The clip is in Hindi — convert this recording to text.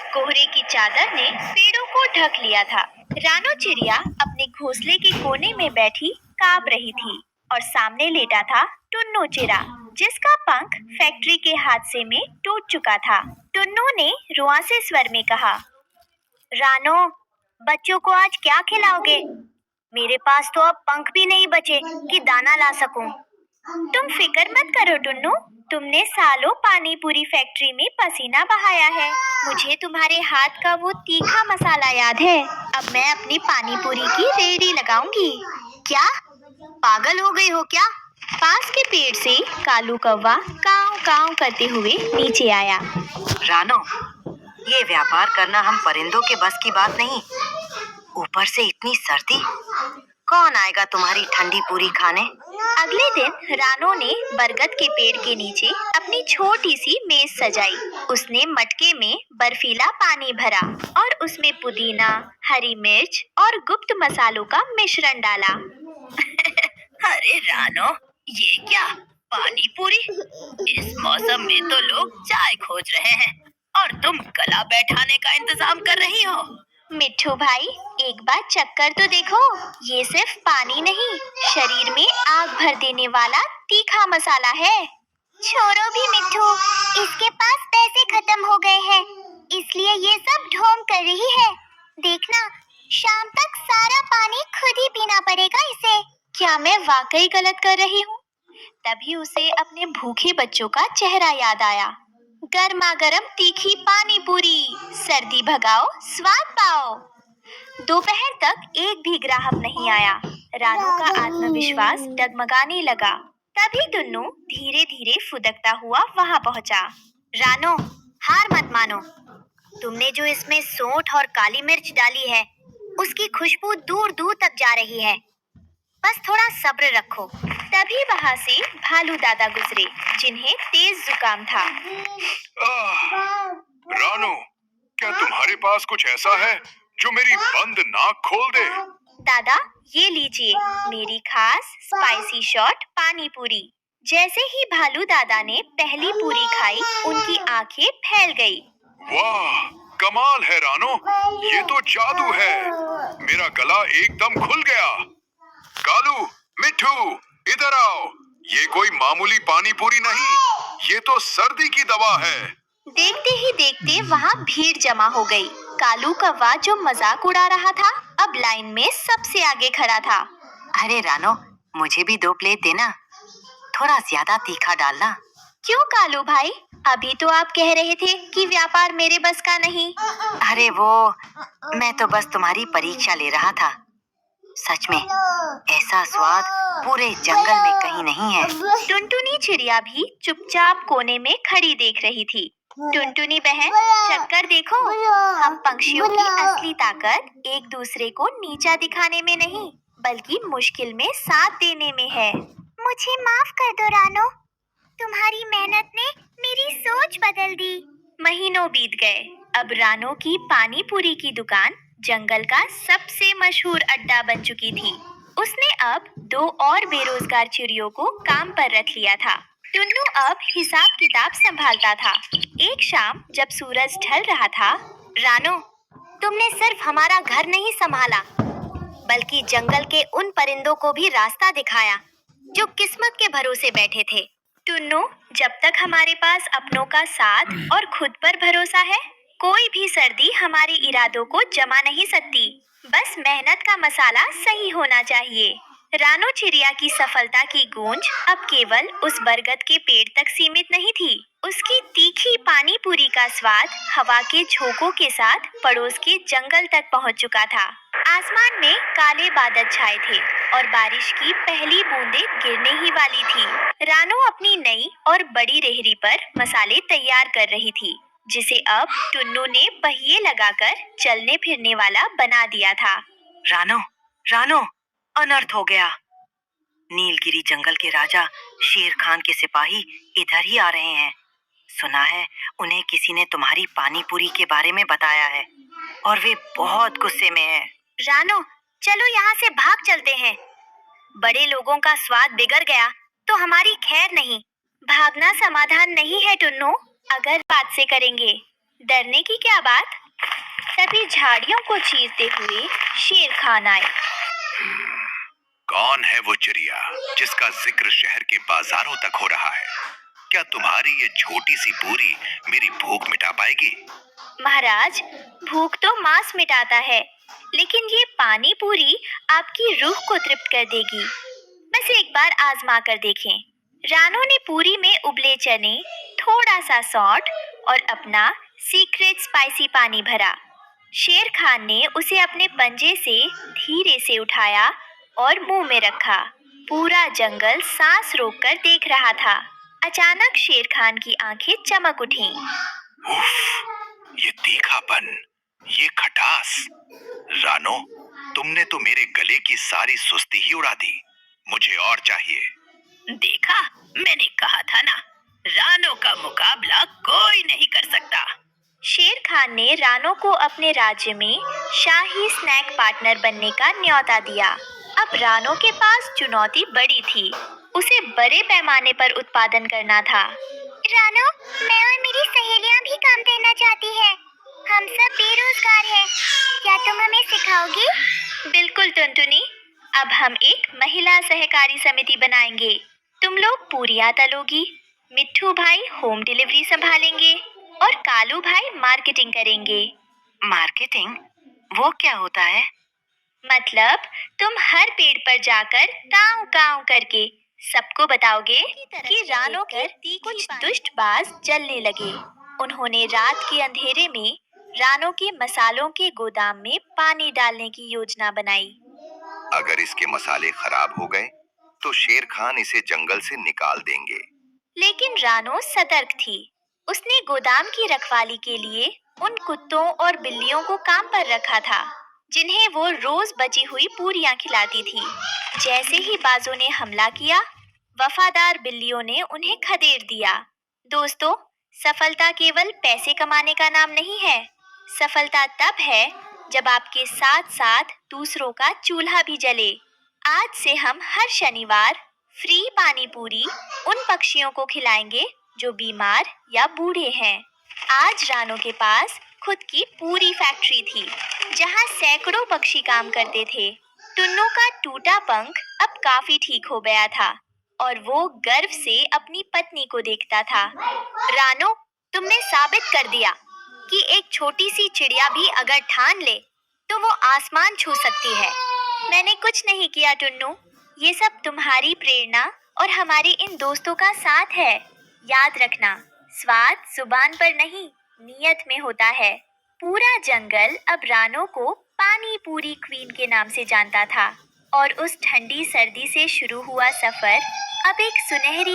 कोहरे की चादर ने पेड़ों को ढक लिया था। रानो चिड़िया अपने घोंसले के कोने में बैठी कांप रही थी और सामने लेटा था टुन्नू चिड़ा, जिसका पंख फैक्ट्री के हादसे में टूट चुका था। टुन्नू ने रुआंसे स्वर में कहा, रानो, बच्चों को आज क्या खिलाओगे? मेरे पास तो अब पंख भी नहीं बचे कि दाना ला सकूं। तुम फिक्र मत करो टुन्नू, तुमने सालों पानी पूरी फैक्ट्री में पसीना बहाया है। मुझे तुम्हारे हाथ का वो तीखा मसाला याद है। अब मैं अपनी पानी पूरी की रेहड़ी लगाऊंगी। क्या पागल हो गई हो क्या? पास के पेड़ से कालू कौवा काव काव करते हुए नीचे आया। रानो, ये व्यापार करना हम परिंदों के बस की बात नहीं। ऊपर से इतनी सर्दी, कौन आएगा तुम्हारी ठंडी पूरी खाने? अगले दिन रानो ने बरगद के पेड़ के नीचे अपनी छोटी सी मेज सजाई। उसने मटके में बर्फीला पानी भरा और उसमें पुदीना, हरी मिर्च और गुप्त मसालों का मिश्रण डाला। अरे रानो, ये क्या पानी पूरी? इस मौसम में तो लोग चाय खोज रहे हैं और तुम गला बैठाने का इंतजाम कर रही हो। मिट्ठू भाई, एक बार चक्कर तो देखो, ये सिर्फ पानी नहीं, शरीर में आग भर देने वाला तीखा मसाला है। छोड़ो भी मिट्ठू, इसके पास पैसे खत्म हो गए हैं, इसलिए ये सब ढोंग कर रही है। देखना, शाम तक सारा पानी खुद ही पीना पड़ेगा इसे। क्या मैं वाकई गलत कर रही हूँ? तभी उसे अपने भूखे बच्चों का चेहरा याद आया। गर्मा गर्म तीखी पानी पूरी, सर्दी भगाओ, स्वाद पाओ। दोपहर तक एक भी ग्राहक नहीं आया। रानो का आत्मविश्वास डगमगाने लगा। तभी टुन्नू धीरे धीरे फुदकता हुआ वहां पहुंचा। रानो, हार मत मानो। तुमने जो इसमें सौंठ और काली मिर्च डाली है, उसकी खुशबू दूर दूर तक जा रही है। बस थोड़ा सब्र रखो। तभी वहां से भालू दादा गुजरे, जिन्हें तेज जुकाम था। रानो, क्या तुम्हारे पास कुछ ऐसा है जो मेरी बंद नाक खोल दे? दादा, ये लीजिए मेरी खास स्पाइसी शॉट पानी पूरी। जैसे ही भालू दादा ने पहली पूरी खाई, उनकी आंखें फैल गई। वाह, कमाल है रानो, ये तो जादू है। मेरा गला एकदम खुल गया। कालू, मिट्ठू, इधर आओ। ये कोई मामूली पानी पूरी नहीं, ये तो सर्दी की दवा है। देखते ही देखते वहाँ भीड़ जमा हो गई। कालू कौवा, जो मजाक उड़ा रहा था, अब लाइन में सबसे आगे खड़ा था। अरे रानो, मुझे भी 2 प्लेट देना, थोड़ा ज्यादा तीखा डालना। क्यों कालू भाई, अभी तो आप कह रहे थे कि व्यापार मेरे बस का नहीं। अरे वो, मैं तो बस तुम्हारी परीक्षा ले रहा था। सच में ऐसा स्वाद पूरे जंगल में कहीं नहीं है। टुनटुनी चिड़िया भी चुपचाप कोने में खड़ी देख रही थी। टुनटुनी बहन, चक्कर देखो, हम पंछियों की असली ताकत एक दूसरे को नीचा दिखाने में नहीं, बल्कि मुश्किल में साथ देने में है। मुझे माफ कर दो रानो, तुम्हारी मेहनत ने मेरी सोच बदल दी। महीनों बीत गए। अब रानो की पानी पूरी की दुकान जंगल का सबसे मशहूर अड्डा बन चुकी थी। उसने अब 2 और बेरोजगार चिड़ियों को काम पर रख लिया था। टुन्नू अब हिसाब किताब संभालता था। एक शाम जब सूरज ढल रहा था, रानो, तुमने सिर्फ हमारा घर नहीं संभाला, बल्कि जंगल के उन परिंदों को भी रास्ता दिखाया जो किस्मत के भरोसे बैठे थे। टुन्नू, जब तक हमारे पास अपनों का साथ और खुद पर भरोसा है, कोई भी सर्दी हमारे इरादों को जमा नहीं सकती। बस मेहनत का मसाला सही होना चाहिए। रानो चिड़िया की सफलता की गूंज अब केवल उस बरगद के पेड़ तक सीमित नहीं थी। उसकी तीखी पानी पूरी का स्वाद हवा के झोंकों के साथ पड़ोस के जंगल तक पहुंच चुका था। आसमान में काले बादल छाए थे और बारिश की पहली बूंदें गिरने ही वाली थी। रानो अपनी नई और बड़ी रेहड़ी पर मसाले तैयार कर रही थी, जिसे अब टुन्नू ने पहिए लगाकर चलने फिरने वाला बना दिया था। रानो, रानो, अनर्थ हो गया। नीलगिरी जंगल के राजा शेर खान के सिपाही इधर ही आ रहे हैं। सुना है उन्हें किसी ने तुम्हारी पानी पूरी के बारे में बताया है और वे बहुत गुस्से में हैं। रानो, चलो यहाँ से भाग चलते हैं। बड़े लोगों का स्वाद बिगड़ गया तो हमारी खैर नहीं। भागना समाधान नहीं है टुन्नू, अगर बात से करेंगे। डरने की क्या बात? तभी झाड़ियों को चीरते हुए शेर खान आए। कौन है वो चिड़िया जिसका जिक्र शहर के बाजारों तक हो रहा है? क्या तुम्हारी ये छोटी सी पूरी मेरी भूख मिटा पाएगी? महाराज, भूख तो मांस मिटाता है, लेकिन ये पानी पूरी आपकी रूह को तृप्त कर देगी। बस एक बार आजमा कर देखें। रानो ने पूरी में उबले चने, थोड़ा सा सॉल्ट और अपना सीक्रेट स्पाइसी पानी भरा। शेर खान ने उसे अपने पंजे से धीरे से उठाया और मुंह में रखा। पूरा जंगल सांस रोककर देख रहा था। अचानक शेर खान की आंखें चमक उठीं। उफ, ये तीखापन, ये खटास। रानो, तुमने तो मेरे गले की सारी सुस्ती ही उड़ा दी। मुझे और चाहिए। देखा, मैंने कहा था ना, रानो का मुकाबला कोई नहीं कर सकता। शेर खान ने रानो को अपने राज्य में शाही स्नैक पार्टनर बनने का न्योता दिया। अब रानो के पास चुनौती बड़ी थी। उसे बड़े पैमाने पर उत्पादन करना था। रानो, मैं और मेरी सहेलियां भी काम करना चाहती है। हम सब बेरोजगार हैं। क्या तुम हमें सिखाओगी? बिल्कुल टुनटुनी। अब हम एक महिला सहकारी समिति बनाएंगे। तुम लोग पूरियां तलोगी, मिट्ठू भाई होम डिलीवरी संभालेंगे और कालू भाई मार्केटिंग करेंगे। मार्केटिंग? वो क्या होता है? मतलब तुम हर पेड़ पर जाकर काऊ काऊ करके सबको बताओगे कि रानो की कुछ दुष्टबाज जलने लगे। उन्होंने रात के अंधेरे में रानो के मसालों के गोदाम में पानी डालने की योजना बनाई। अगर इसके मसाले खराब हो गए तो शेर खान इसे जंगल से निकाल देंगे। लेकिन रानो सतर्क थी। उसने गोदाम की रखवाली के लिए उन कुत्तों और बिल्लियों को काम पर रखा था, जिन्हें वो रोज बची हुई पूरियां खिलाती थी। जैसे ही बाजों ने हमला किया, वफादार बिल्लियों ने उन्हें खदेड़ दिया। दोस्तों, सफलता केवल पैसे कमाने का नाम नहीं है। सफलता तब है जब आपके साथ साथ दूसरों का चूल्हा भी जले। आज से हम हर शनिवार फ्री पानी पूरी उन पक्षियों को खिलाएंगे जो बीमार या बूढ़े हैं। आज रानो के पास खुद की पूरी फैक्ट्री थी, जहां सैकड़ों पक्षी काम करते थे। टुन्नू का टूटा पंख अब काफी ठीक हो गया था और वो गर्व से अपनी पत्नी को देखता था। रानो, तुमने साबित कर दिया कि एक छोटी सी चिड़िया भी अगर ठान ले तो वो आसमान छू सकती है। मैंने कुछ नहीं किया टुन्नू, ये सब तुम्हारी प्रेरणा और हमारे इन दोस्तों का साथ है। याद रखना, स्वाद जुबान पर नहीं, नियत में होता है। पूरा जंगल अब रानो को पानी पूरी क्वीन के नाम से जानता था और उस ठंडी सर्दी से शुरू हुआ सफर अब एक सुनहरी